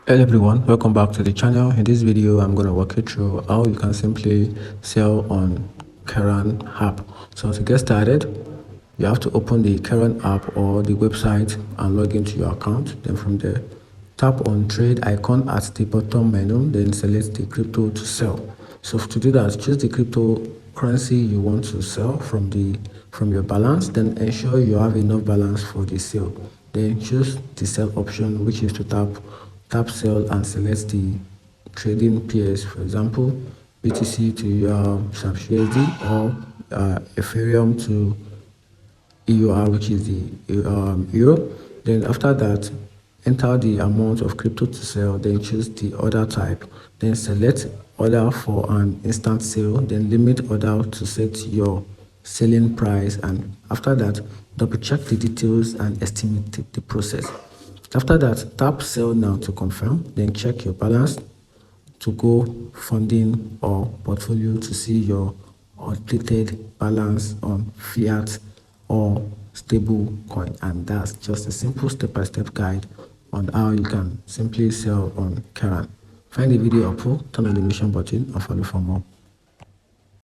Hello everyone, welcome back to the channel. In this video I'm going to walk you through how you can simply sell on Kraken app. So to get started, you have to open the Kraken app or the website and log into your account. Then from there, tap on trade icon at the bottom menu, then select the crypto to sell. So to do that, choose the cryptocurrency you want to sell from your balance. Then ensure you have enough balance for the sale. Then choose the sell option, which is to tap sell and select the trading pairs, for example BTC to USD or Ethereum to EUR, which is the euro. Then after that, enter the amount of crypto to sell, then choose the order type, then select order for an instant sale, then limit order to set your selling price, and after that double check the details and estimate the process. After that, tap sell now to confirm, then check your balance to go funding or portfolio to see your updated balance on fiat or stable coin. And that's just a simple step-by-step guide on how you can simply sell on Kraken. Find the video helpful, turn on the mission button and follow for more.